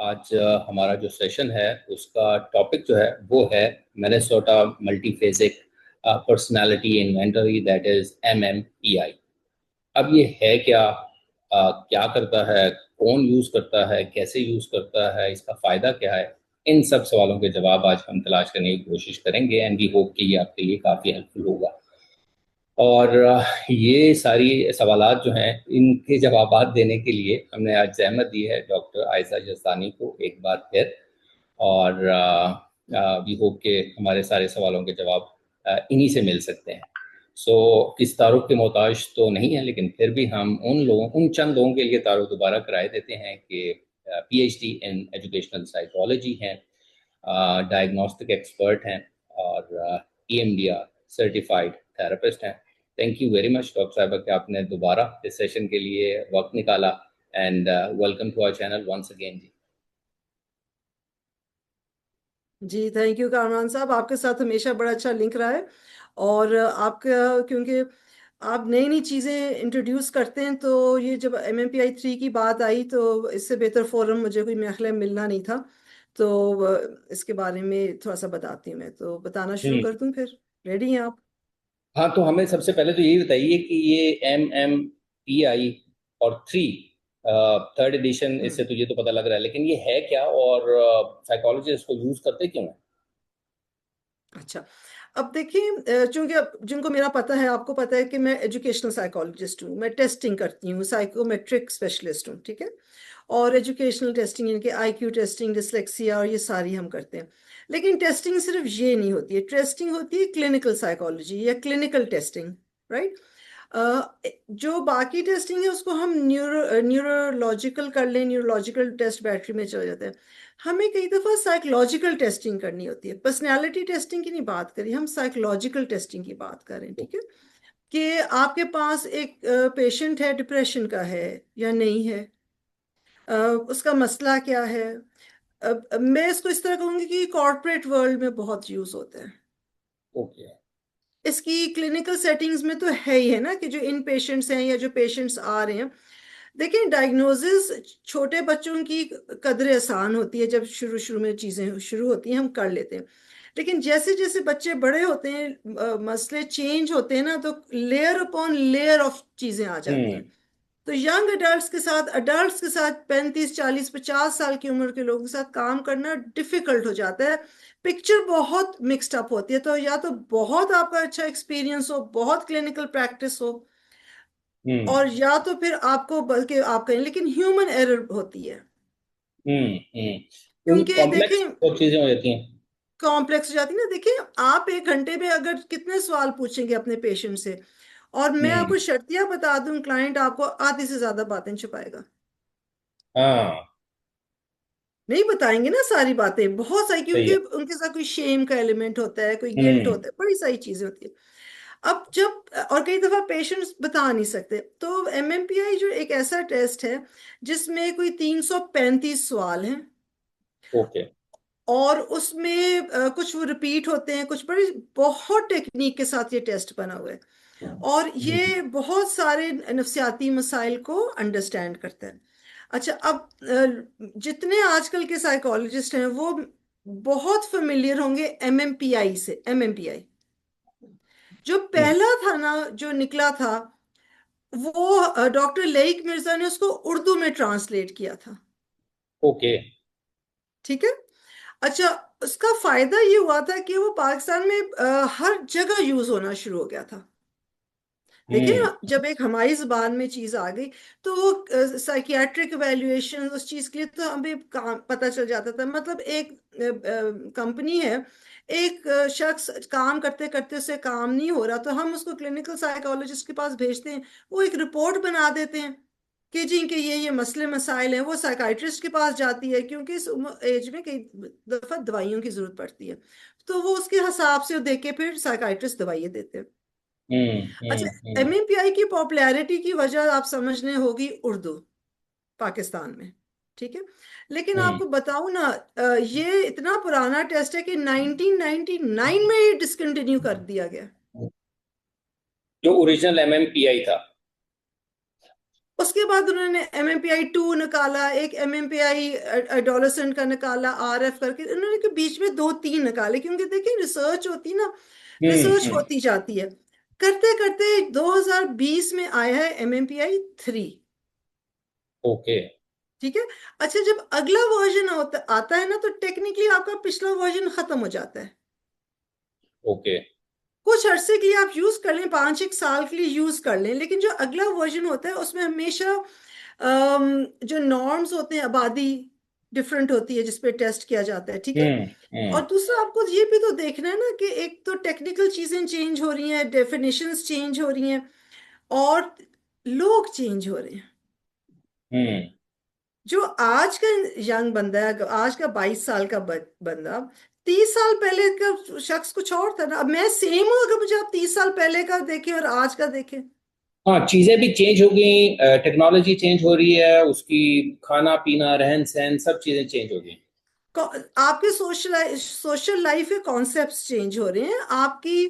आज हमारा जो सेशन है उसका टॉपिक जो है वो है Minnesota multiphasic personality inventory, that is MMPI। अब ये है क्या, क्या करता है, कौन यूज करता है, कैसे यूज करता है, इसका फायदा क्या है, इन सब सवालों के जवाब आज हम तलाश करने की कोशिश करेंगे एंड वी होप कि ये आपके लिए काफ़ी हेल्पफुल होगा। और ये सारी सवालात जो हैं इनके जवाबात देने के लिए हमने आज जहमत दी है डॉक्टर आयशा जस्तानी को एक बार फिर। और वी होप के हमारे सारे सवालों के जवाब इन्हीं से मिल सकते हैं। सो किस तारुफ के मोहताज तो नहीं है, लेकिन फिर भी हम उन चंद लोगों के लिए तारुफ दोबारा कराए देते हैं कि PhD इन एजुकेशनल साइकोलॉजी हैं, डायग्नोस्टिक एक्सपर्ट हैं और EMDR सर्टिफाइड थेरेपिस्ट हैं। Thank you very much doctor साहब कि आपने दोबारा इस सेशन के लिए वक्त निकाला and welcome to our channel once again जी। जी थैंक यू कामरान साहब, आपके साथ हमेशा बड़ा अच्छा लिंक रहा है। और आपका क्योंकि आप नई नई चीज़ें इंट्रोड्यूस करते हैं, तो ये जब MMPI 3 की बात आई तो इससे बेहतर फोरम मुझे कोई मेखला मिलना नहीं था। तो इसके बारे में थोड़ा सा बताती हूँ, मैं तो बताना शुरू कर दूँ फिर। रेडी हैं आप? हाँ, तो हमें सबसे पहले तो यही बताइए कि ये MMPI और 3 थर्ड एडिशन, इससे हम्म तो ये तो पता लग रहा है, लेकिन ये है क्या और साइकोलॉजिस्ट इसको यूज करते क्यों है? अच्छा, अब देखिए, चूंकि अब जिनको मेरा पता है, आपको पता है कि मैं एजुकेशनल साइकोलॉजिस्ट हूँ, मैं टेस्टिंग करती हूँ, साइकोमेट्रिक स्पेशलिस्ट हूँ, ठीक है। और एजुकेशनल टेस्टिंग यानी कि IQ टेस्टिंग, डिसलेक्सिया और ये सारी हम करते हैं। लेकिन टेस्टिंग सिर्फ ये नहीं होती है, टेस्टिंग होती है क्लिनिकल साइकोलॉजी या क्लिनिकल टेस्टिंग, राइट। जो बाकी टेस्टिंग है उसको हम न्यूरोलॉजिकल कर लें, न्यूरोलॉजिकल टेस्ट बैटरी में चले जाते हैं। हमें कई दफ़ा साइकोलॉजिकल टेस्टिंग करनी होती है। पर्सनैलिटी टेस्टिंग की नहीं बात करी, हम साइकोलॉजिकल टेस्टिंग की बात करें, ठीक है। कि आपके पास एक पेशेंट है, डिप्रेशन का है या नहीं है, उसका मसला क्या है। अब मैं इसको इस तरह कहूँगी कि कॉर्पोरेट वर्ल्ड में बहुत यूज़ होता है। ओके। इसकी क्लिनिकल सेटिंग्स में तो है ही है ना, कि जो इन पेशेंट्स हैं या जो पेशेंट्स आ रहे हैं। देखिए, डायग्नोसिस छोटे बच्चों की कदर आसान होती है, जब शुरू शुरू में चीज़ें शुरू होती हैं हम कर लेते हैं। लेकिन जैसे जैसे बच्चे बड़े होते हैं, मसले चेंज होते हैं ना, तो लेयर अपॉन लेयर ऑफ चीज़ें आ जाती हम्म हैं। तो यंग अडल्ट्स के साथ 35 40 50 साल की उम्र के लोगों के साथ काम करना डिफिकल्ट हो जाता है। पिक्चर बहुत मिक्स्ड अप होती है। तो या तो बहुत आपका अच्छा एक्सपीरियंस हो, बहुत क्लिनिकल प्रैक्टिस हो, हम्म और या तो फिर आपको बल्कि आप कहें, लेकिन ह्यूमन एरर होती है। क्योंकि कॉम्प्लेक्स देखें, बहुत चीजें हो जाती हैं। कॉम्प्लेक्स हो जाती है ना। देखिए, आप 1 घंटे में अगर कितने सवाल पूछेंगे अपने पेशेंट से, और मैं हम्म आपको शर्तिया बता दूं, क्लाइंट आपको आधी से ज्यादा बातें छुपाएगा। हाँ, नहीं बताएंगे ना सारी बातें, बहुत सारी, सही क्योंकि है। उनके साथ कोई शेम का एलिमेंट होता है, कोई गिल्ट हम्म होता है, बड़ी सारी चीजें होती है। अब जब, और कई दफा पेशेंट्स बता नहीं सकते, तो MMPI जो एक ऐसा टेस्ट है जिसमें कोई 335 सवाल हैं, ओके। और उसमें कुछ वो रिपीट होते हैं, कुछ बड़ी बहुत टेक्निक के साथ ये टेस्ट बना हुआ है। और हम्म ये बहुत सारे नफ्सियाती मसाइल को अंडरस्टैंड करता है। अच्छा, अब जितने आजकल के साइकोलॉजिस्ट हैं वो बहुत फेमिलियर होंगे MMPI से। MMPI जो हम्म पहला था ना, जो निकला था, वो डॉक्टर लईक मिर्जा ने उसको उर्दू में ट्रांसलेट किया था, ओके। ठीक है। अच्छा, उसका फायदा ये हुआ था कि वो पाकिस्तान में हर जगह यूज होना शुरू हो गया था। देखिए हम्म ना, जब एक हमारी जुबान में चीज आ गई, तो वो साइकियाट्रिक एवेल्युएशन उस चीज के लिए तो हमें पता चल जाता था। मतलब एक कंपनी है, एक शख्स काम करते करते उसे काम नहीं हो रहा, तो हम उसको क्लिनिकल साइकोलॉजिस्ट के पास भेजते हैं। वो एक रिपोर्ट बना देते हैं कि जी के ये मसले मसाइल हैं। वो साइकाइट्रिस्ट के पास जाती है, क्योंकि इस एज में कई दफा दवाइयों की जरूरत पड़ती है। तो वो उसके हिसाब से देख के फिर साइकाइट्रिस्ट दवाइयाँ देते हैं। अच्छा, हम्म। MMPI की पॉपुलैरिटी की वजह आप समझने होगी उर्दू पाकिस्तान में, ठीक है। लेकिन हम्म आपको बताऊं ना, ये इतना पुराना टेस्ट है कि 1999 में ये डिसकंटिन्यू कर दिया गया। जो ओरिजिनल MMPI था। उसके बाद उन्होंने MMPI 2 निकाला, एक MMPI एडोलेसेंट का निकाला, RF करके उन्होंने के बीच में दो तीन निकाले, क्योंकि देखिए रिसर्च होती ना, रिसर्च हम्म। होती जाती है। करते करते 2020 में आया है MMPI 3। ओके। ठीक है। अच्छा, जब अगला वर्जन आता है ना, तो टेक्निकली आपका पिछला वर्जन खत्म हो जाता है। ओके। कुछ अरसे के लिए आप यूज कर लें, 5 एक साल के लिए यूज कर लें, लेकिन जो अगला वर्जन होता है उसमें हमेशा जो नॉर्म्स होते हैं, आबादी डिफरेंट होती है जिसपे टेस्ट किया जाता है। ठीक है। हम्म। हम्म। और दूसरा आपको ये भी तो देखना है ना कि एक तो टेक्निकल चीजें चेंज हो रही हैं, डेफिनेशंस चेंज हो रही हैं, और लोग चेंज हो रहे हैं। हम्म। जो आज का यंग बंदा है, आज का 22 साल का बंदा, 30 साल पहले का शख्स कुछ और था ना। अब मैं सेम हूं, अगर मुझे आप 30 साल पहले का देखें और आज का देखें। हाँ, चीजें भी चेंज हो गई, टेक्नोलॉजी चेंज हो रही है, उसकी खाना पीना रहन सहन सब चीजें चेंज हो गई। आपके सोशल लाइफ के कॉन्सेप्ट्स चेंज हो रहे हैं, आपकी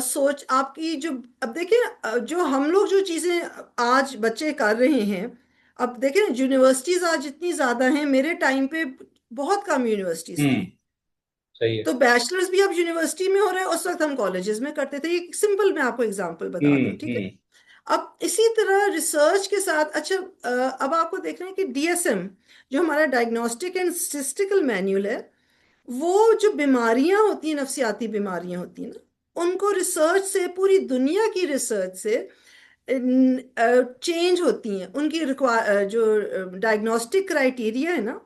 सोच, आपकी जो, अब देखिए जो हम लोग जो चीजें आज बच्चे कर रहे हैं, अब देखिए ना, यूनिवर्सिटीज आज इतनी ज्यादा हैं, मेरे टाइम पे बहुत कम यूनिवर्सिटीज हम्म। थी। सही है। तो बैचलर्स भी अब यूनिवर्सिटी में हो रहे हैं, उस वक्त हम कॉलेजेस में करते थे। एक सिंपल मैं आपको एग्जांपल बता दूं, ठीक है। हम्म। अब इसी तरह रिसर्च के साथ, अच्छा अब आपको देखना है कि DSM, जो हमारा डायग्नोस्टिक एंड स्टैटिस्टिकल मैन्युअल है, वो जो बीमारियां होती हैं, नफसियाती बीमारियां होती हैं ना, उनको रिसर्च से, पूरी दुनिया की रिसर्च से चेंज होती हैं उनकी जो डायग्नोस्टिक क्राइटेरिया है ना।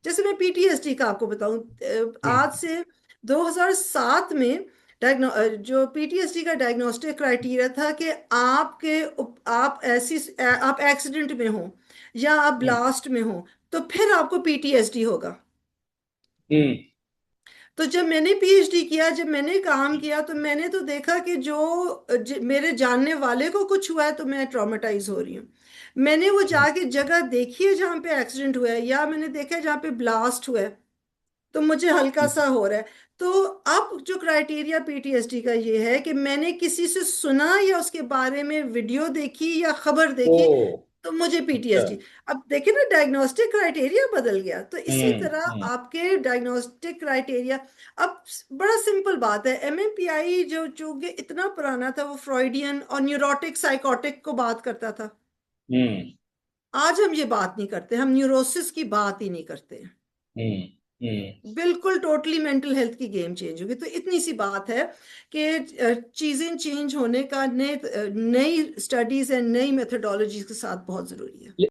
जैसे मैं PTSD का आपको बताऊं, हम्म। आज से 2007 में जो PTSD का डायग्नोस्टिक क्राइटेरिया था कि आप एक्सीडेंट में हो या आप हम्म। ब्लास्ट में हो, तो फिर आपको PTSD होगा। हम्म। तो जब मैंने PhD किया, जब मैंने काम किया, तो मैंने तो देखा कि मेरे जानने वाले को कुछ हुआ है तो मैं ट्रॉमेटाइज हो रही हूँ। मैंने वो जाके जगह देखी है जहाँ पे एक्सीडेंट हुआ है, या मैंने देखा है जहाँ पे ब्लास्ट हुआ है, तो मुझे हल्का सा हो रहा है। तो अब जो क्राइटेरिया PTSD का ये है कि मैंने किसी से सुना या उसके बारे में वीडियो देखी या खबर ओ। देखी, तो मुझे अच्छा। PTSD। अब देखिए ना, डायग्नोस्टिक क्राइटेरिया बदल गया। तो इसी तरह हम्म। आपके डायग्नोस्टिक क्राइटेरिया, अब बड़ा सिंपल बात है, MMPI जो कि इतना पुराना था, वो फ्रॉइडियन और न्यूरोटिक साइकोटिक को बात करता था। हम्म। आज हम ये बात नहीं करते, हम न्यूरोसिस की बात ही नहीं करते। हम्म। हम्म। बिल्कुल टोटली मेंटल हेल्थ की गेम चेंज होगी। तो इतनी सी बात है कि चीजें चेंज होने का नई स्टडीज एंड नई मेथोडोलॉजीज के साथ बहुत जरूरी है।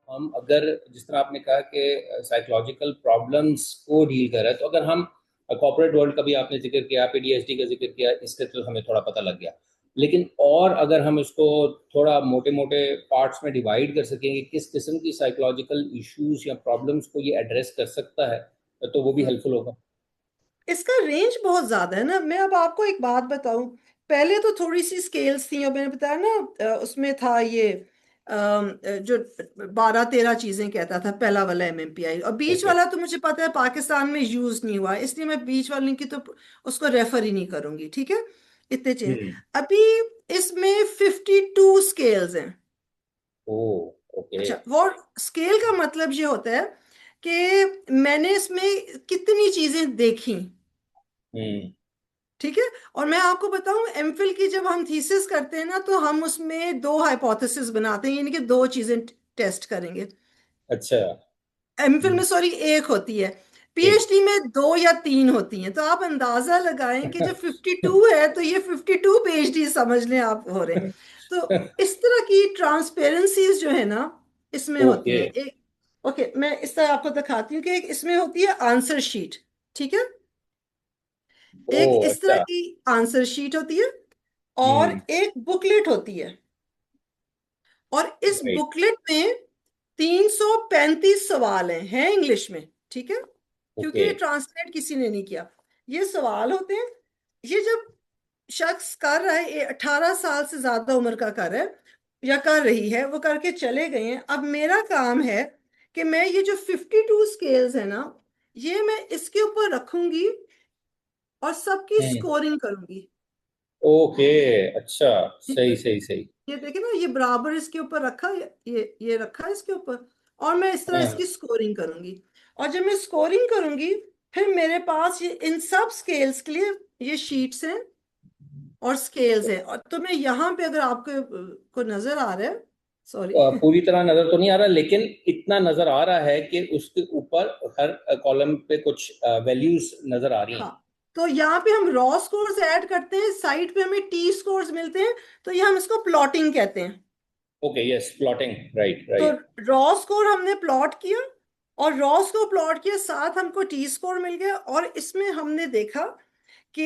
हम अगर, जिस तरह आपने कहा कि साइकोलॉजिकल प्रॉब्लम्स को डील कर रहे हैं, तो अगर हम कॉर्पोरेट वर्ल्ड का भी आपने जिक्र किया, PTSD का जिक्र किया, इससे तो हमें थोड़ा पता लग गया। लेकिन और अगर हम इसको थोड़ा मोटे मोटे पार्ट्स में डिवाइड कर सकेंगे, किस किस्म की साइकोलॉजिकल इश्यूज या प्रॉब्लम्स को ये एड्रेस कर सकता है, तो वो भी हम्म। हेल्पफुल होगा। इसका रेंज बहुत ज्यादा है ना। मैं अब आपको एक बात बताऊं, पहले तो थोड़ी सी स्केल्स थी, और मैंने बताया ना, उसमें था ये जो 12-13 चीजें कहता था पहला वाला MMPI, और बीच ओके। वाला तो मुझे पता है पाकिस्तान में यूज नहीं हुआ, इसलिए मैं बीच वाले की तो उसको रेफर ही नहीं करूंगी। ठीक है। इतने चेंज हम्म। अभी इसमें 52 स्केल्स हैं। ओ। ओके। अच्छा, वो स्केल का मतलब ये होता है कि मैंने इसमें कितनी चीजें देखी। हम्म। ठीक है। और मैं आपको बताऊं, MPhil की जब हम थीसिस करते हैं ना, तो हम उसमें दो हाइपोथेसिस बनाते हैं, यानी कि दो चीजें टेस्ट करेंगे। अच्छा। MPhil हम्म। में सॉरी एक होती है, ठीक। PhD में दो या तीन होती हैं। तो आप अंदाजा लगाएं कि जब 52 है, तो ये 52 PhD समझ लें आप हो रहे हैं। तो इस तरह की ट्रांसपेरेंसीज जो है ना, इसमें होती ओके। हैं। एक, ओके, मैं इस तरह आपको दिखाती हूँ कि एक इसमें होती है आंसर शीट। ठीक है। ओ। एक इस तरह अच्छा। की आंसर शीट होती है, और हम्म। एक बुकलेट होती है। और इस राइट। बुकलेट में 335 सवाल हैं इंग्लिश में। ठीक है। क्योंकि ओके। ये ट्रांसलेट किसी ने नहीं किया। ये सवाल होते हैं, ये जब शख्स कर रहा है, ये 18 साल से ज्यादा उम्र का कर रहा है या कर रही है, वो करके चले गए हैं। अब मेरा काम है कि मैं ये जो 52 स्केल्स है ना, ये मैं इसके ऊपर रखूंगी और सबकी हम्म। स्कोरिंग करूंगी। ओके। अच्छा। ठीक है, सही सही सही। ये देखिए ना, ये बराबर इसके ऊपर रखा, ये रखा है इसके ऊपर, और मैं इस तरह हाँ। इसकी स्कोरिंग करूंगी। और जब मैं स्कोरिंग करूंगी, फिर मेरे पास ये इन सब स्केल्स के लिए ये शीट्स हैं और स्केल्स हैं। और तो मैं यहाँ पे, अगर आपको को नजर आ रहा है, सॉरी। पूरी तरह नजर तो नहीं आ रहा, लेकिन इतना नजर आ रहा है कि उसके ऊपर हर कॉलम पे कुछ वैल्यूज नजर आ रही हैं। हाँ, तो यहाँ पे हम रॉ स्कोर्स ऐड करते हैं, साइड पे हमें टी स्कोर्स मिलते हैं, तो ये हम इसको प्लॉटिंग कहते हैं। ओके, यस, प्लॉटिंग, राइट तो राइट। रॉ स्कोर हमने प्लॉट किया, और रॉ स्कोर प्लॉट किया, साथ हमको टी स्कोर मिल गया। और इसमें हमने देखा कि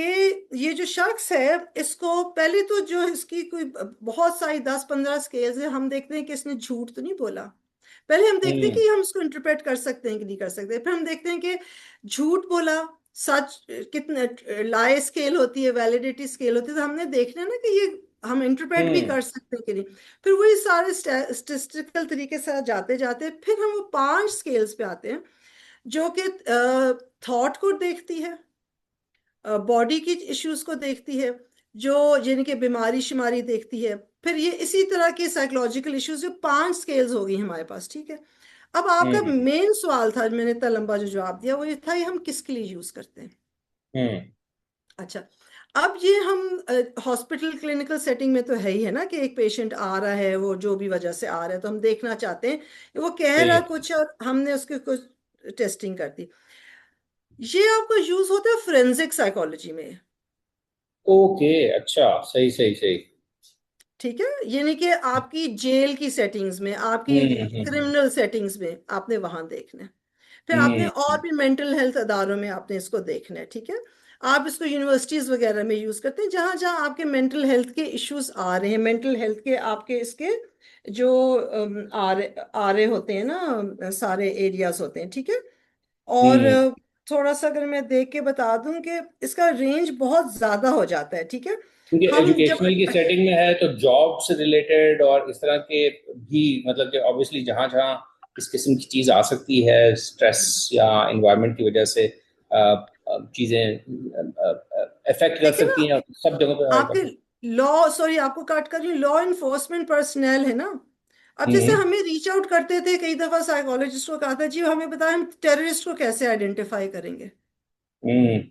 ये जो शख्स है, इसको पहले तो जो इसकी कोई बहुत सारी 10-15 स्केल्स है, हम देखते हैं कि इसने झूठ तो नहीं बोला। पहले हम देखते हैं हम्म कि हम इसको इंटरप्रेट कर सकते हैं कि नहीं कर सकते, फिर हम देखते हैं कि झूठ बोला, सच कितने, लाए स्केल होती है, वैलिडिटी स्केल होती है, तो हमने देखना है ना कि ये हम इंटरप्रेट भी हम्म कर सकते हैं कि नहीं। फिर वही सारे स्टेटिस्टिकल तरीके से जाते जाते फिर हम वो 5 स्केल्स पे आते हैं, जो कि थॉट को देखती है, बॉडी की इश्यूज को देखती है, जो यानी कि बीमारी शुमारी देखती है, फिर ये इसी तरह के साइकोलॉजिकल इश्यूज, जो 5 स्केल्स हो गई हमारे पास, ठीक है। अब आपका हम्म मेन सवाल था, मैंने इतना लंबा जो जवाब दिया, वो ये था, ये हम किसके लिए यूज करते हैं। हम्म अच्छा, अब ये हम हॉस्पिटल क्लिनिकल सेटिंग में तो है ही है ना, कि एक पेशेंट आ रहा है, वो जो भी वजह से आ रहा है, तो हम देखना चाहते हैं कि वो कह सही रहा है। कुछ, और हमने उसके कुछ टेस्टिंग कर दी। ये आपको यूज होता है फोरेंसिक साइकोलॉजी में। ओके, अच्छा, सही सही सही। ठीक है, यानी कि आपकी जेल की सेटिंग्स में, आपकी हम्म। क्रिमिनल सेटिंग्स में आपने वहां देखना है। फिर आपने हम्म और भी मेंटल हेल्थ अदारों में आपने इसको देखना है, ठीक है। आप इसको यूनिवर्सिटीज वगैरह में यूज करते हैं, जहां जहां आपके मेंटल हेल्थ के इश्यूज आ रहे हैं, मेंटल हेल्थ के आपके इसके जो आ रहे होते हैं ना, सारे एरियाज होते हैं, ठीक है। और हम्म। थोड़ा सा अगर मैं देख के बता दूं कि इसका रेंज बहुत ज्यादा हो जाता है, ठीक है। क्योंकि हम जब एजुकेशनल की सेटिंग में है तो जॉब से रिलेटेड और इस तरह के भी, मतलब कि ऑब्वियसली जहाँ जहाँ इस किस्म की चीज़ आ सकती है, स्ट्रेस या इन्वायरमेंट की वजह से चीज़ें अफेक्ट कर देखिए सकती ना, हैं, सब जगह पे आपके आएगा। लॉ, सॉरी आपको काट कर रही हूँ, लॉ इन्फोर्समेंट पर्सनल है ना। अब जैसे हम्म हमें रीच आउट करते थे, कई दफा साइकोलॉजिस्ट को कहा था, जी हमें बताएं हम टेररिस्ट को कैसे आइडेंटिफाई करेंगे। हम्म।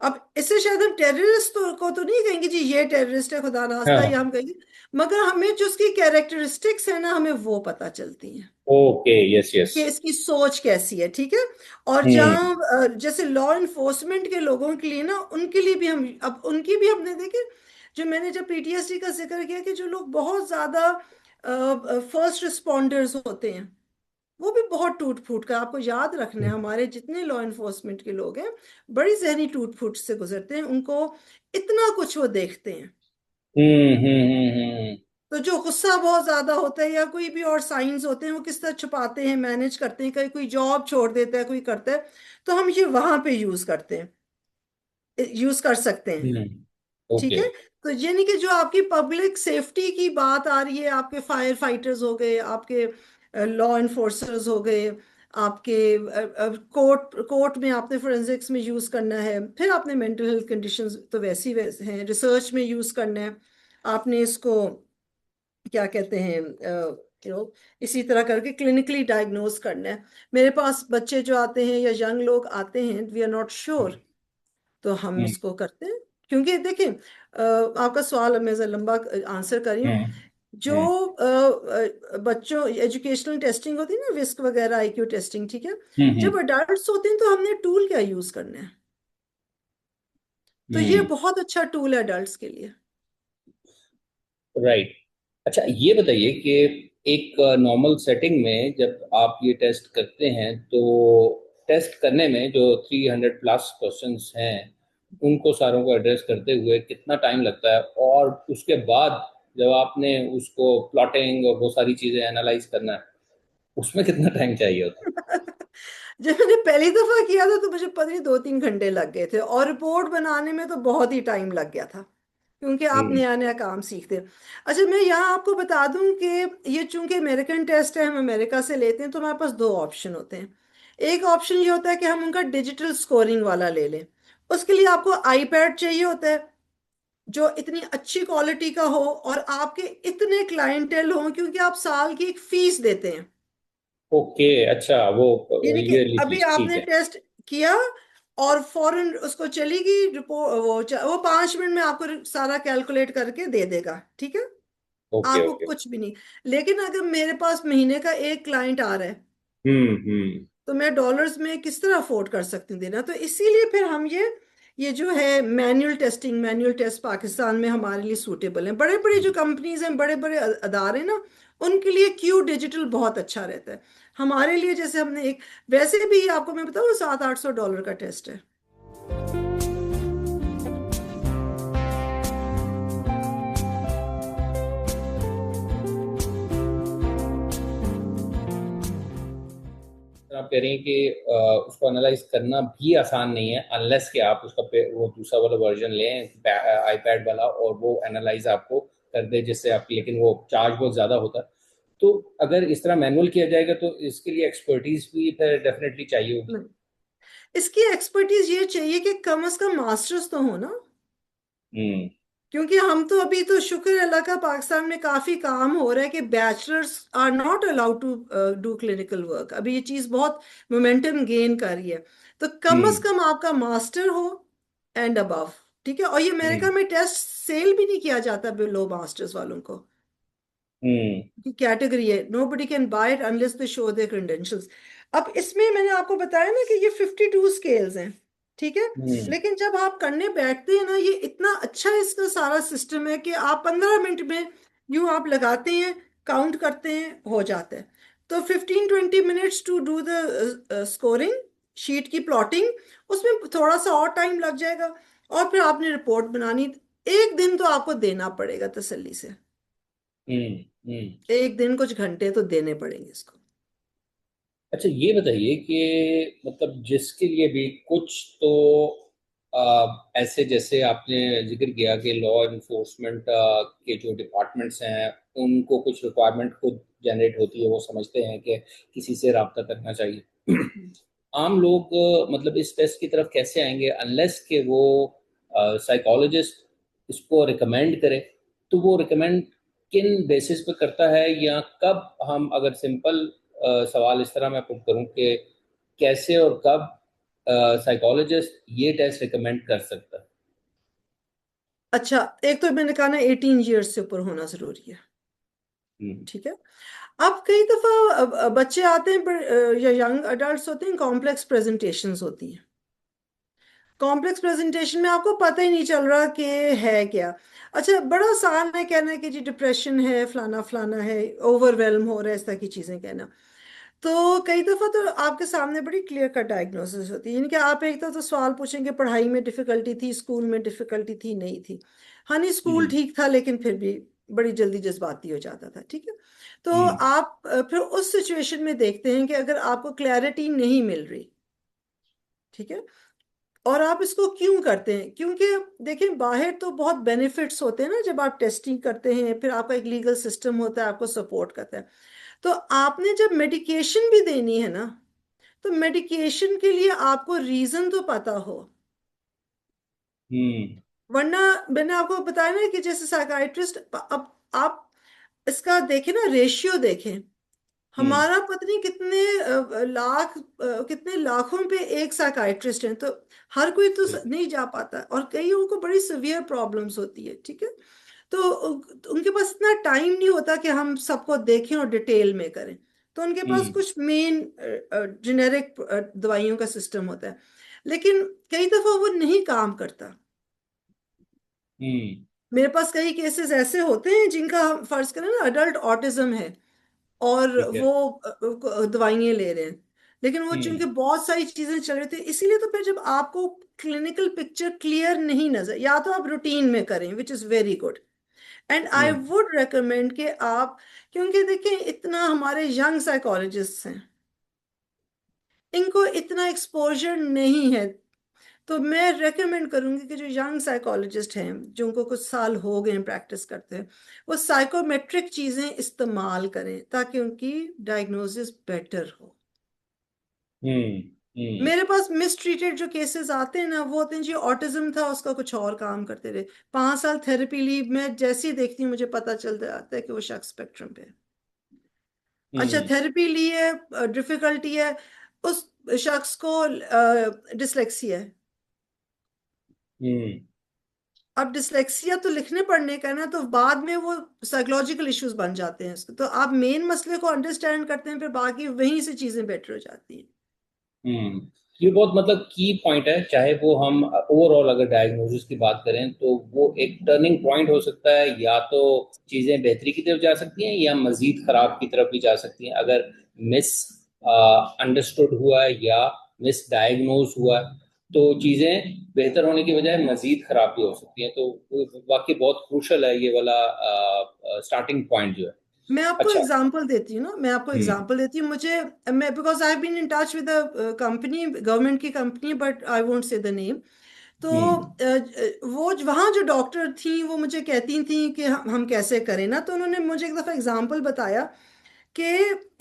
अब इससे शायद हम टेररिस्ट को तो नहीं कहेंगे जी ये टेररिस्ट है खुदा नाश्ता, हाँ। या हम कहेंगे, मगर हमें जो उसकी कैरेक्टरिस्टिक्स है ना, हमें वो पता चलती हैं ओके, यस यस। कि इसकी सोच कैसी है, ठीक है। और हम्म जहाँ जैसे लॉ इन्फोर्समेंट के लोगों के लिए ना, उनके लिए भी हम, अब उनकी भी हमने देखे, जो मैंने जब पीटीएसडी का जिक्र किया, कि जो लोग बहुत ज्यादा फर्स्ट रिस्पॉन्डर्स होते हैं, वो भी बहुत टूट फूट का, आपको याद रखना है, हमारे जितने लॉ इन्फोर्समेंट के लोग हैं, बड़ी जहनी टूट फूट से गुजरते हैं, उनको इतना कुछ वो देखते हैं। हम्म। तो जो गुस्सा बहुत ज्यादा होता है, या कोई भी और साइंस होते हैं, वो किस तरह छुपाते हैं, मैनेज करते हैं, कहीं कोई जॉब छोड़ देता है, कोई करता है, तो हम ये वहां पे यूज करते हैं, यूज कर सकते हैं। ठीक ओके। है, तो यानी कि जो आपकी पब्लिक सेफ्टी की बात आ रही है, आपके फायर फाइटर्स हो गए, आपके लॉ इन्फोर्सर्स हो गए, आपके कोर्ट कोर्ट में आपने फोरेंसिक्स में यूज करना है, फिर आपने मेंटल हेल्थ कंडीशंस तो वैसी वैसे हैं, रिसर्च में यूज करना है, आपने इसको क्या कहते हैं, इसी तरह करके क्लिनिकली डायग्नोज करना है। मेरे पास बच्चे जो आते हैं या यंग लोग आते हैं, वी आर नॉट श्योर, तो हम हम्म इसको करते हैं। क्योंकि देखिए, आपका सवाल मैं ज़रा लंबा आंसर कर रही हूँ। हम्म जो हम्म बच्चों एजुकेशनल टेस्टिंग होती है ना, विस्क वगैरह, आईक्यू टेस्टिंग, ठीक है। जब हम्म अडल्ट होते हैं, तो हमने टूल क्या यूज करना है, तो ये हम्म। बहुत अच्छा टूल है अडल्ट के लिए। राइट। अच्छा, ये बताइए कि एक नॉर्मल सेटिंग में जब आप ये टेस्ट करते हैं तो टेस्ट करने में जो 300 प्लस क्वेश्चंस हैं उनको सारों को एड्रेस करते हुए कितना टाइम लगता है, और उसके बाद जब आपने उसको प्लॉटिंग और वो सारी चीज़ें एनालाइज करना है उसमें कितना टाइम चाहिए होता जब मैंने पहली दफा किया था, तो मुझे पता नहीं 2-3 घंटे लग गए थे, और रिपोर्ट बनाने में तो बहुत ही टाइम लग गया था, क्योंकि है? आप नया नया काम सीखते हैं। अच्छा, मैं यहाँ आपको बता दूं कि ये चूंकि अमेरिकन टेस्ट है, हम अमेरिका से लेते हैं, तो हमारे पास 2 ऑप्शन होते हैं। एक ऑप्शन ये होता है कि हम उनका डिजिटल स्कोरिंग वाला ले लें। उसके लिए आपको आईपैड चाहिए होता है जो इतनी अच्छी क्वालिटी का हो और आपके इतने क्लाइंटेल हो, क्योंकि आप साल की एक फीस देते हैं। ओके, अच्छा, वो यानी कि ईयरली अभी फीस, ठीक आपने है। टेस्ट किया और फौरन उसको चलेगी रिपोर्ट, वो 5 मिनट में आपको सारा कैलकुलेट करके दे देगा, ठीक है। ओके आपको ओके। कुछ भी नहीं। लेकिन अगर मेरे पास महीने का एक क्लाइंट आ रहा है हम्म। तो मैं डॉलर्स में किस तरह अफोर्ड कर सकती हूँ देना, तो इसीलिए फिर हम ये जो है manual testing, manual test Pakistan में हमारे लिए सूटेबल है। बड़े बड़े जो कंपनीज हैं, बड़े बड़े अदारे हैं ना, उनके लिए क्यू डिजिटल बहुत अच्छा रहता है। हमारे लिए जैसे हमने एक, वैसे भी आपको मैं बताऊँ, $700-800 का टेस्ट है। तो आप कह रही हैं कि उसको एनालाइज करना भी आसान नहीं है, अनलेस कि आप उसका वो दूसरा वाला वर्जन लें आईपैड वाला, और वो एनालाइज आपको कर दे जिससे आपकी, लेकिन वो चार्ज बहुत ज़्यादा होता है। तो अगर इस तरह मैनुअल किया जाएगा तो इसके लिए एक्सपर्टीज भी फिर डेफिनेटली चाहिए होगी। नहीं, इसकी एक्सपर्टीज ये चाहिए कि कम से कम मास्टर्स तो हो ना। हम्म क्योंकि हम तो अभी तो शुक्र अल्लाह का पाकिस्तान में काफी काम हो रहा है कि bachelors are not allowed to do clinical work. अभी ये चीज बहुत मोमेंटम गेन कर रही है। तो कम से हम्म कम आपका मास्टर हो एंड अबव, ठीक है। और ये अमेरिका हम्म में टेस्ट सेल भी नहीं किया जाता बिलो मास्टर्स वालों को, हम्म की कैटेगरी है। Nobody can buy it unless they show their credentials. अब इसमें मैंने आपको बताया ना कि ये 52 स्केल्स हैं, ठीक है। हम्म लेकिन जब आप करने बैठते हैं ना, ये इतना अच्छा इसका सारा सिस्टम है कि आप 15 मिनट में यूं आप लगाते हैं, काउंट करते हैं, हो जाता है। तो 15-20 minutes to do the scoring, sheet की प्लॉटिंग, उसमें थोड़ा सा और टाइम लग जाएगा। और फिर आपने रिपोर्ट बनानी, एक दिन तो आपको देना पड़ेगा तसल्ली से। हम्म। एक दिन कुछ घंटे तो देने पड़ेंगे इसको। अच्छा, ये बताइए कि मतलब जिसके लिए भी कुछ तो ऐसे, जैसे आपने जिक्र किया कि लॉ इन्फोर्समेंट के जो डिपार्टमेंट्स हैं उनको कुछ रिक्वायरमेंट खुद जनरेट होती है, वो समझते हैं कि किसी से रब्ता करना चाहिए। आम लोग मतलब इस टेस्ट की तरफ कैसे आएंगे अनलेस कि वो साइकोलॉजिस्ट इसको रिकमेंड करे। तो वो रिकमेंड किन बेसिस पे करता है, या कब हम, अगर सिंपल सवाल इस तरह मैं पुट करूं कि कैसे और कब साइकोलॉजिस्ट ये टेस्ट रिकमेंड कर सकता है। अच्छा, एक तो मैंने कहा ना 18 ईयर्स से ऊपर होना जरूरी है, हम्म ठीक है। अब कई दफा बच्चे आते हैं या यंग अडल्ट्स होते हैं, कॉम्प्लेक्स प्रेजेंटेशंस होती हैं। कॉम्प्लेक्स प्रेजेंटेशन में आपको पता ही नहीं चल रहा कि है क्या। अच्छा, बड़ा आसान है कहना है कि जी डिप्रेशन है, फलाना फलाना है, ओवरवेलम हो रहा है, इस तरह की चीजें कहना। तो कई दफा तो आपके सामने बड़ी क्लियर कट डायग्नोसिस होती है। यानी कि आप एक तो सवाल पूछेंगे, पढ़ाई में डिफिकल्टी थी, स्कूल में डिफिकल्टी थी, नहीं थी। हाँ नहीं, स्कूल हम्म ठीक था लेकिन फिर भी बड़ी जल्दी जज्बाती हो जाता था, ठीक है। तो हम्म आप फिर उस सिचुएशन में देखते हैं कि अगर आपको क्लैरिटी नहीं मिल रही, ठीक है, और आप इसको क्यों करते हैं, क्योंकि देखें बाहर तो बहुत बेनिफिट्स होते हैं ना जब आप टेस्टिंग करते हैं, फिर आपका एक लीगल सिस्टम होता है आपको सपोर्ट करता है। तो आपने जब मेडिकेशन भी देनी है ना, तो मेडिकेशन के लिए आपको रीजन तो पता हो। हम्म वरना मैंने आपको बताया ना कि जैसे साइकाइट्रिस्ट, अब आप इसका देखें ना, रेशियो देखें। हम्म हमारा पता नहीं कितने कितने लाखों पे एक साइकाइट्रिस्ट हैं। तो हर कोई तो बिल्कुल। नहीं जा पाता, और कईयों को बड़ी सिवियर प्रॉब्लम्स होती है, ठीक है। तो उनके पास इतना टाइम नहीं होता कि हम सबको देखें और डिटेल में करें। तो उनके पास हम्म कुछ मेन जेनेरिक दवाइयों का सिस्टम होता है, लेकिन कई दफा वो नहीं काम करता। हम्म मेरे पास कई केसेस ऐसे होते हैं जिनका हम फर्ज करें ना अडल्ट ऑटिज्म है, और ठीक है। वो दवाइयाँ ले रहे हैं, लेकिन वो चूंकि हम्म बहुत सारी चीजें चल रही थी, इसीलिए तो फिर जब आपको क्लिनिकल पिक्चर क्लियर नहीं नजर, या तो आप रूटीन में करें which is very good, and I hmm would recommend कि आप, क्योंकि देखिए इतना हमारे यंग साइकोलॉजिस्ट हैं, इनको इतना एक्सपोजर नहीं है। तो मैं रेकमेंड करूंगी कि जो यंग साइकोलॉजिस्ट हैं, जो उनको कुछ साल हो गए प्रैक्टिस करते हैं, वो साइकोमेट्रिक चीजें इस्तेमाल करें ताकि उनकी डायग्नोसिस बेटर हो। हम्म। हम्म। मेरे पास मिस ट्रीटेड जो केसेस आते हैं ना, वो होते हैं जी ऑटिज्म था, उसका कुछ और काम करते रहे, 5 साल थेरेपी ली, मैं जैसे ही देखती हूँ मुझे पता चल जाता है कि वो शख्स स्पेक्ट्रम पे है। अच्छा, हम्म। थेरेपी ली है, डिफिकल्टी है, उस शख्स को डिसलेक्सिया है। हम्म। अब डिसलेक्सिया तो लिखने पढ़ने का है ना, तो बाद में वो साइकोलॉजिकल इश्यूज बन जाते हैं इसके, तो आप मेन मसले को अंडरस्टैंड करते हैं, फिर बाकी वहीं से चीजें बेटर हो जाती हैं। हम्म। ये बहुत मतलब की पॉइंट है, चाहे वो हम ओवरऑल अगर डायग्नोसिस की बात करें तो वो एक टर्निंग पॉइंट हो सकता है, या तो चीजें बेहतरी की तरफ जा सकती हैं या मजीद खराब की तरफ भी जा सकती हैं, अगर मिस अंडरस्टूड हुआ है या मिस डायग्नोज हुआ है, तो चीजें बेहतर होने की बजाय मजीद खराब भी हो सकती हैं। तो वाकई बहुत क्रूशल है ये वाला स्टार्टिंग पॉइंट जो है। मैं आपको अच्छा। एग्जांपल देती हूँ ना, मैं आपको हम्म। एग्जांपल देती हूँ। मुझे, मैं because I been in touch with company, government की company, but I won't say the name. तो हम्म। वो वहाँ जो डॉक्टर थी वो मुझे कहती थी कि हम कैसे करें ना, तो उन्होंने मुझे एक दफ़ा एग्जांपल बताया कि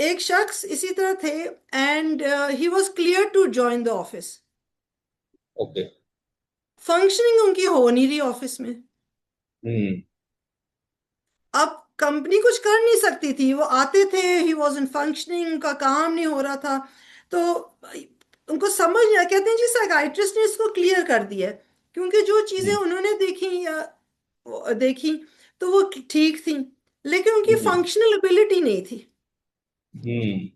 एक शख्स इसी तरह थे, and he was clear to join the office. Okay. Functioning उनकी हो नहीं रही ऑफिस में। हम्म। अब कंपनी कुछ कर नहीं सकती थी, वो आते थे, ही वॉज इन फंक्शनिंग, उनका काम नहीं हो रहा था। तो उनको समझ नहीं आया, कहते हैं जी साइकाइट्रिस्ट ने इसको क्लियर कर दिया है, क्योंकि जो चीजें हम्म। उन्होंने देखी या देखी तो वो ठीक थी, लेकिन उनकी हम्म। फंक्शनल एबिलिटी नहीं थी। हम्म।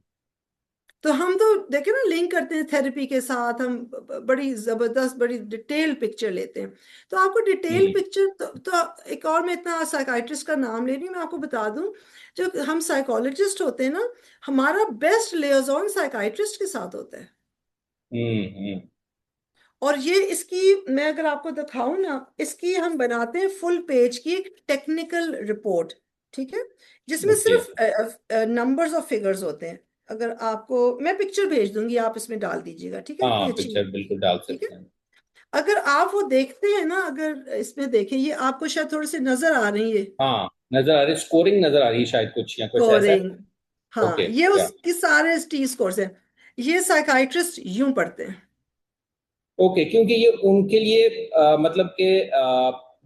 तो हम तो देखे ना, लिंक करते हैं थेरेपी के साथ, हम बड़ी जबरदस्त बड़ी डिटेल पिक्चर लेते हैं। तो आपको डिटेल हम्म। पिक्चर तो एक और, मैं इतना साइकाइट्रिस्ट का नाम ले रही हूँ, मैं आपको बता दूं, जो हम साइकोलॉजिस्ट होते हैं ना, हमारा बेस्ट लियाजन साइकाइट्रिस्ट के साथ होता है। हम्म। और ये इसकी मैं अगर आपको दिखाऊं ना, इसकी हम बनाते हैं फुल पेज की एक टेक्निकल रिपोर्ट, ठीक है, जिसमें ओके। सिर्फ नंबर्स और फिगर्स होते हैं। अगर आपको मैं पिक्चर भेज दूंगी, आप इसमें डाल दीजिएगा, ठीक है, हाँ, कोई अच्छी, पिक्चर बिल्कुल डाल ठीक है। सकते हैं। अगर आप वो देखते हैं ना, अगर इसमें देखें, ये आपको शायद थोड़ी सी नजर आ रही है, हाँ, नजर आ रही, स्कोरिंग नजर आ रही है शायद, कुछ या कुछ ऐसा है। स्कोरिंग। हाँ, ओके, ये या उसकी सारे टी स्कोर्स हैं। ये साइकाइट्रिस्ट यूं पढ़ते हैं। ओके, क्योंकि ये उनके लिए मतलब कि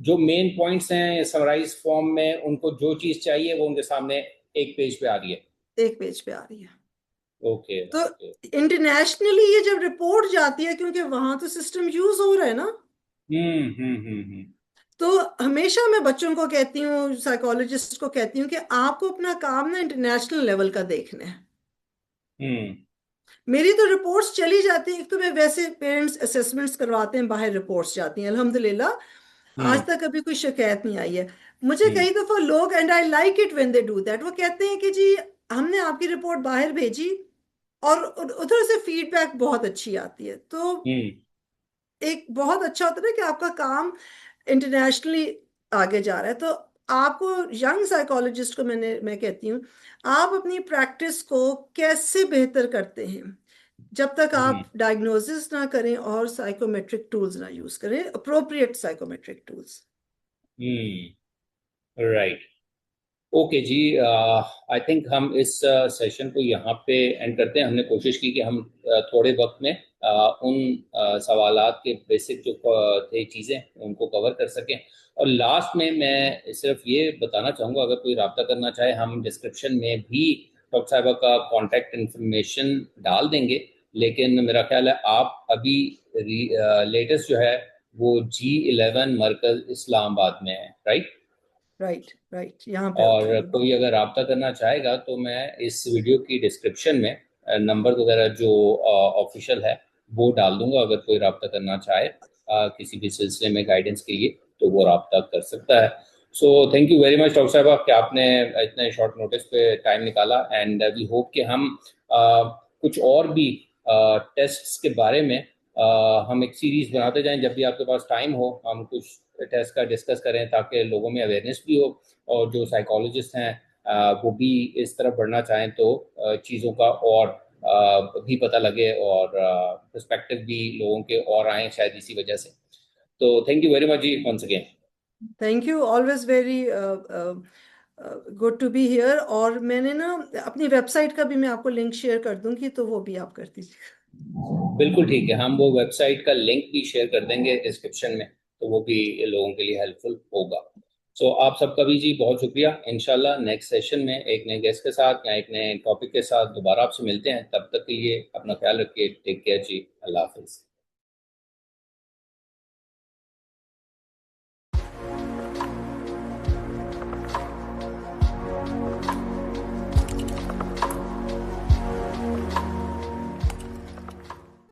जो मेन पॉइंट्स हैं समराइज फॉर्म में, उनको जो चीज चाहिए वो उनके सामने एक पेज पे आ रही है। एक पेज पे आ रही है। ओके। तो ओके। इंटरनेशनली ये जब रिपोर्ट जाती है, क्योंकि वहां तो सिस्टम यूज हो रहा है ना, हम्म। तो हमेशा मैं बच्चों को कहती हूँ, साइकोलॉजिस्ट को कहती हूँ कि आपको अपना काम ना इंटरनेशनल लेवल का देखना है। हम्म। मेरी तो रिपोर्ट्स चली जाती हैं, एक तो मैं वैसे पेरेंट्स असेसमेंट्स करवाते हैं, बाहर रिपोर्ट्स जाती हैं अल्हम्दुलिल्लाह, आज हम्म। तक कभी कोई शिकायत नहीं आई है। मुझे हम्म। कई दफा लोग, and I like it when they do that, वो कहते हैं कि जी हमने आपकी रिपोर्ट बाहर भेजी, और उधर से फीडबैक बहुत अच्छी आती है। तो हम्म। एक बहुत अच्छा होता है ना कि आपका काम इंटरनेशनली आगे जा रहा है। तो आपको, यंग साइकोलॉजिस्ट को मैं कहती हूँ, आप अपनी प्रैक्टिस को कैसे बेहतर करते हैं, जब तक हम्म। आप डायग्नोसिस ना करें और साइकोमेट्रिक टूल्स ना यूज करें, appropriate psychometric tools. Right. Okay जी, आई थिंक हम इस सेशन को यहाँ पे एंड करते हैं। हमने कोशिश की कि हम थोड़े वक्त में उन सवालात के बेसिक जो थे चीज़ें उनको कवर कर सकें। और लास्ट में मैं सिर्फ ये बताना चाहूँगा, अगर कोई रब्ता करना चाहे, हम डिस्क्रिप्शन में भी डॉक्टर साहिबा का कॉन्टैक्ट इन्फॉर्मेशन डाल देंगे। लेकिन मेरा ख्याल है आप अभी लेटेस्ट जो है वो G11 मरकज़ इस्लामाबाद में है, राइट? राइट, राइट, यहाँ पे होता है। और कोई अगर रब्ता करना चाहेगा तो मैं इस वीडियो की डिस्क्रिप्शन में नंबर वगैरह जो ऑफिशियल है वो डाल दूंगा। अगर कोई रब्ता करना चाहे किसी भी सिलसिले में गाइडेंस के लिए, तो वो रब्ता कर सकता है। So thank you very much doctor साहब कि आपने इतने शॉर्ट नोटिस पे टाइम निकाला, एंड वी होप कि हम कुछ और भी टेस्ट्स के बारे में हम एक सीरीज बनाते जाएं। जब भी आपके पास टाइम हो हम कुछ टेस्ट का डिस्कस करें, ताकि लोगों में अवेयरनेस भी हो, और जो साइकोलॉजिस्ट हैं वो भी इस तरफ बढ़ना चाहें तो चीज़ों का और भी पता लगे, और पर्सपेक्टिव भी लोगों के और आए शायद इसी वजह से। तो थैंक यू वेरी मच जी once again. Thank you, always very good to be here. और मैंने ना अपनी वेबसाइट का भी मैं आपको लिंक शेयर कर दूंगी, तो वो भी आप कर दीजिए। बिल्कुल ठीक है, हम वो वेबसाइट का लिंक भी शेयर कर देंगे डिस्क्रिप्शन में, तो वो भी लोगों के लिए हेल्पफुल होगा। सो आप सबका भी जी बहुत शुक्रिया। इंशाल्लाह नेक्स्ट सेशन में एक नए गेस्ट के साथ या एक नए टॉपिक के साथ दोबारा आपसे मिलते हैं। तब तक के लिए अपना ख्याल रखिए। टेक केयर जी। अल्लाह हाफिज़।